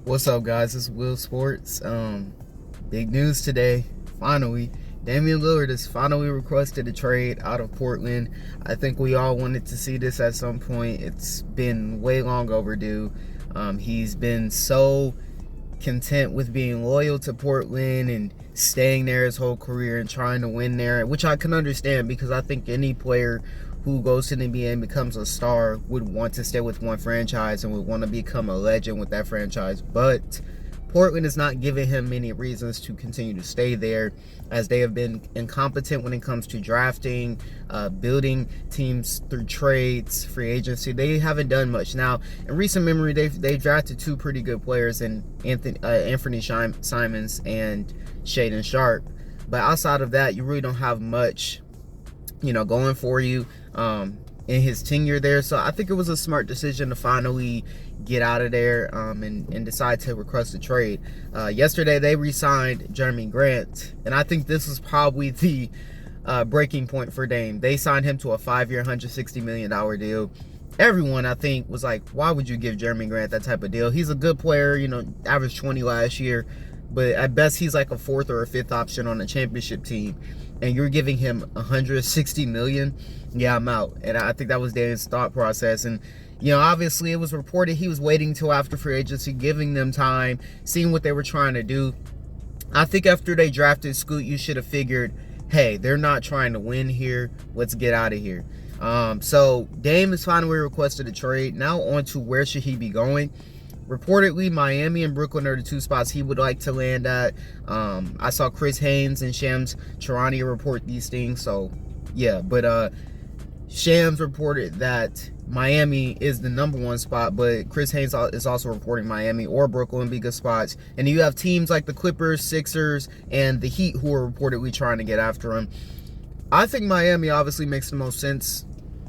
What's up, guys? It's Will Sports. Big news today. Finally, Damian Lillard has finally requested a trade out of Portland. I think we all wanted to see this at some point. It's been way long overdue. He's been so content with being loyal to Portland and staying there his whole career and trying to win there, which I can understand because I think any player who goes to the NBA and becomes a star would want to stay with one franchise and would want to become a legend with that franchise. But Portland is not giving him many reasons to continue to stay there, as they have been incompetent when it comes to drafting, building teams through trades, free agency. They haven't done much. Now, in recent memory, they've drafted two pretty good players in Anthony Simons and Shaedon Sharpe. But outside of that, you really don't have much going for you in his tenure there. So I think it was a smart decision to finally get out of there and decide to request a trade. Yesterday, they re-signed Jeremy Grant, and I think this was probably the breaking point for Dame. They signed him to a 5-year, $160 million deal. Everyone, I think, was like, why would you give Jeremy Grant that type of deal? He's a good player, averaged 20 last year, but at best he's like a fourth or a fifth option on a championship team, and you're giving him $160 million. Yeah, I'm out. And I think that was Dan's thought process. And obviously it was reported he was waiting till after free agency, giving them time, seeing what they were trying to do. I think after they drafted Scoot, you should have figured, hey, they're not trying to win here, let's get out of here. So Dame has finally requested a trade. Now on to where should he be going. Reportedly, Miami and Brooklyn are the two spots he would like to land at. I saw Chris Haynes and Shams Charania report these things. So, yeah. But Shams reported that Miami is the number one spot, but Chris Haynes is also reporting Miami or Brooklyn be good spots. And you have teams like the Clippers, Sixers, and the Heat who are reportedly trying to get after him. I think Miami obviously makes the most sense.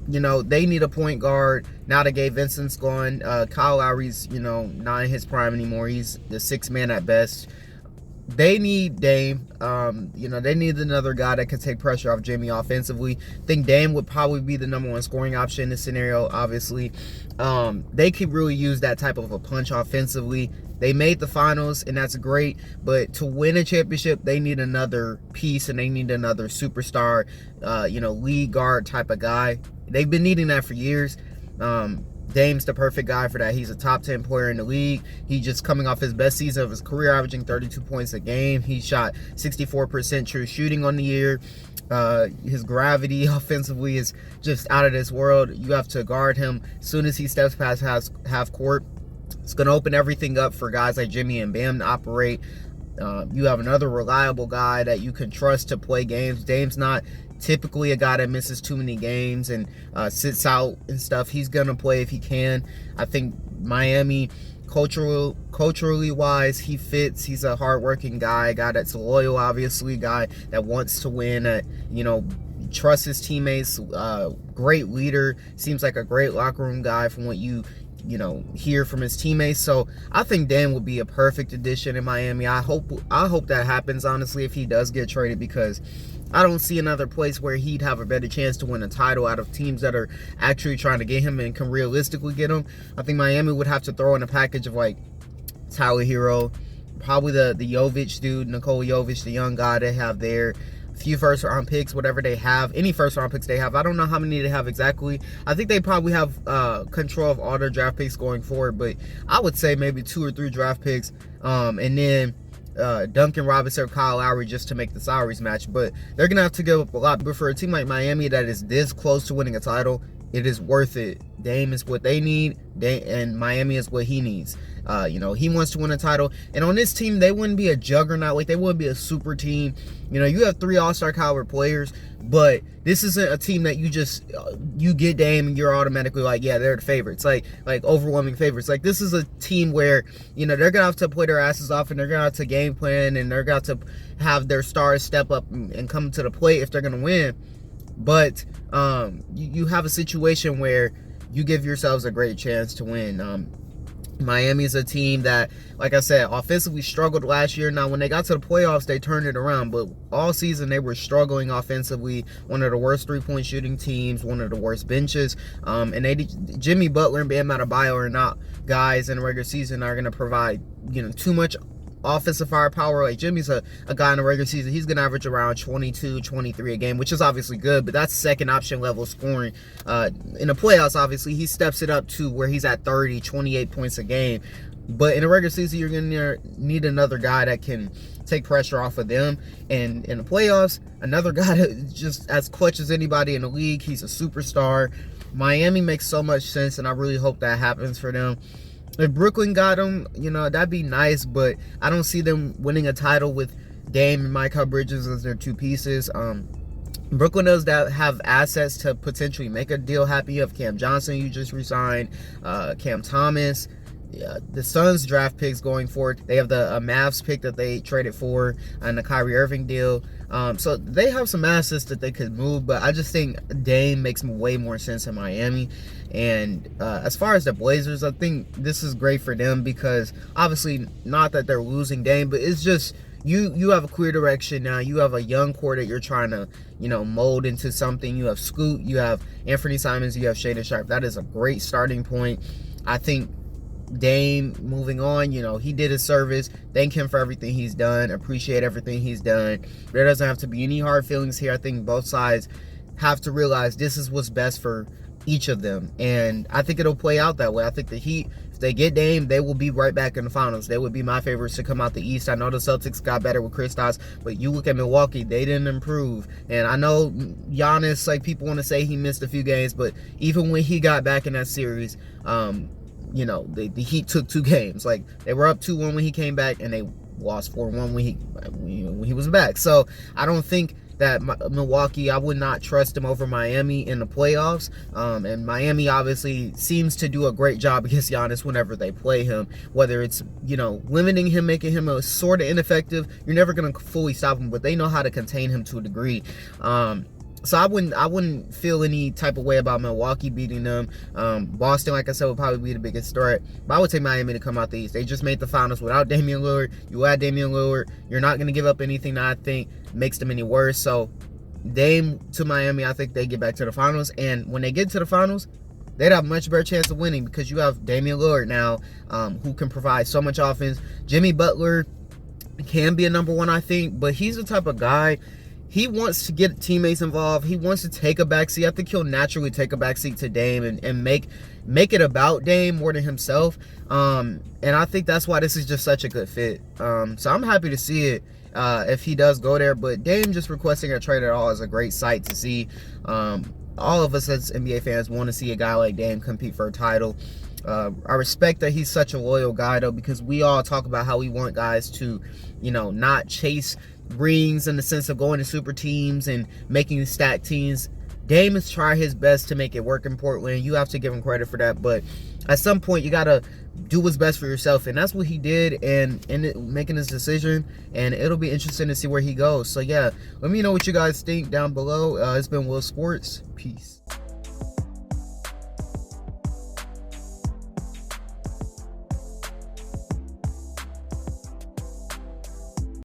They need a point guard. Now that Gabe Vincent's gone, Kyle Lowry's, not in his prime anymore. He's the sixth man at best. They need Dame. They need another guy that can take pressure off Jimmy offensively. I think Dame would probably be the number one scoring option in this scenario, obviously. They could really use that type of a punch offensively. They made the finals, and that's great. But to win a championship, they need another piece, and they need another superstar, lead guard type of guy. They've been needing that for years. Dame's the perfect guy for that. He's a top 10 player in the league. He's just coming off his best season of his career, averaging 32 points a game. He shot 64% true shooting on the year. His gravity offensively is just out of this world. You have to guard him as soon as he steps past half court. It's going to open everything up for guys like Jimmy and Bam to operate. You have another reliable guy that you can trust to play games. Dame's not typically a guy that misses too many games and sits out and stuff. He's going to play if he can. I think Miami, culturally wise, he fits. He's a hardworking guy, a guy that's loyal, obviously, guy that wants to win, trusts his teammates, great leader, seems like a great locker room guy from what you hear from his teammates. So I think Dan would be a perfect addition in Miami. I hope that happens, honestly, if he does get traded, because I don't see another place where he'd have a better chance to win a title out of teams that are actually trying to get him and can realistically get him. I think Miami would have to throw in a package of like Tyler Hero, probably the Jovic dude, Nikola Jovic, the young guy they have there. A few first-round picks, whatever they have, any first-round picks they have. I don't know how many they have exactly. I think they probably have control of all their draft picks going forward, but I would say maybe 2 or 3 draft picks, and then Duncan Robinson or Kyle Lowry just to make the salaries match. But they're going to have to give up a lot. But for a team like Miami that is this close to winning a title, it is worth it. Dame is what they need, and Miami is what he needs. He wants to win a title. And on this team, they wouldn't be a juggernaut. Like, they wouldn't be a super team. You have 3 all-star caliber players, but this isn't a team that you get Dame and you're automatically like, yeah, they're the favorites, like overwhelming favorites. Like, this is a team where, they're going to have to play their asses off, and they're going to have to game plan, and they're going to have their stars step up and come to the plate if they're going to win. But you have a situation where you give yourselves a great chance to win. Miami's a team that, like I said, offensively struggled last year. Now, when they got to the playoffs, they turned it around, but all season they were struggling offensively. One of the worst three-point shooting teams, one of the worst benches. And Jimmy Butler and Bam Adebayo are not guys in the regular season are going to provide, too much offensive firepower. Like Jimmy's a guy in the regular season, he's gonna average around 22, 23 a game, which is obviously good, but that's second option level scoring. In the playoffs, obviously he steps it up to where he's at 30, 28 points a game. But in the regular season, you're gonna need another guy that can take pressure off of them. And in the playoffs, another guy that just as clutch as anybody in the league. He's a superstar. Miami makes so much sense, and I really hope that happens for them. If Brooklyn got him, that'd be nice, but I don't see them winning a title with Dame and Mikal Bridges as their two pieces. Brooklyn does have assets to potentially make a deal happen. You have Cam Johnson, you just resigned, Cam Thomas. Yeah, the Suns draft picks going forward. They have the Mavs pick that they traded for and the Kyrie Irving deal. So they have some assets that they could move, but I just think Dame makes way more sense in Miami. And as far as the Blazers, I think this is great for them because obviously not that they're losing Dame, but it's just you have a clear direction now. You have a young core that you're trying to mold into something. You have Scoot, you have Anthony Simons, you have Shaedon Sharpe. That is a great starting point. I think Dame moving on, he did his service. Thank him for everything he's done. Appreciate everything he's done. There doesn't have to be any hard feelings here. I think both sides have to realize this is what's best for each of them, and I think it'll play out that way. I think the Heat, if they get Dame, they will be right back in the finals. They would be my favorites to come out the East. I know the Celtics got better with Kristaps, but you look at Milwaukee, they didn't improve. And I know Giannis, like people want to say he missed a few games, but even when he got back in that series, the Heat took 2 games. Like they were up 2-1 when he came back, and they lost 4-1 when he was back. So I don't think that Milwaukee, I would not trust him over Miami in the playoffs. And Miami obviously seems to do a great job against Giannis whenever they play him, whether it's, limiting him, making him a sort of ineffective. You're never going to fully stop him, but they know how to contain him to a degree. So I wouldn't feel any type of way about Milwaukee beating them. Boston, like I said, would probably be the biggest threat. But I would take Miami to come out the East. They just made the finals without Damian Lillard. You add Damian Lillard, you're not going to give up anything that I think makes them any worse. So Dame to Miami, I think they get back to the finals. And when they get to the finals, they'd have a much better chance of winning because you have Damian Lillard now, who can provide so much offense. Jimmy Butler can be a number one, I think, but he's the type of guy. He wants to get teammates involved. He wants to take a backseat. I think he'll naturally take a backseat to Dame and make it about Dame more than himself. And I think that's why this is just such a good fit. So I'm happy to see it if he does go there. But Dame just requesting a trade at all is a great sight to see. All of us as NBA fans want to see a guy like Dame compete for a title. I respect that he's such a loyal guy, though, because we all talk about how we want guys to, not chase rings in the sense of going to super teams and making stacked teams. Dame has tried his best to make it work in Portland. You have to give him credit for that, but at some point you got to do what's best for yourself, and that's what he did and making his decision, and it'll be interesting to see where he goes. So yeah, let me know what you guys think down below. It's been Will Sports. Peace.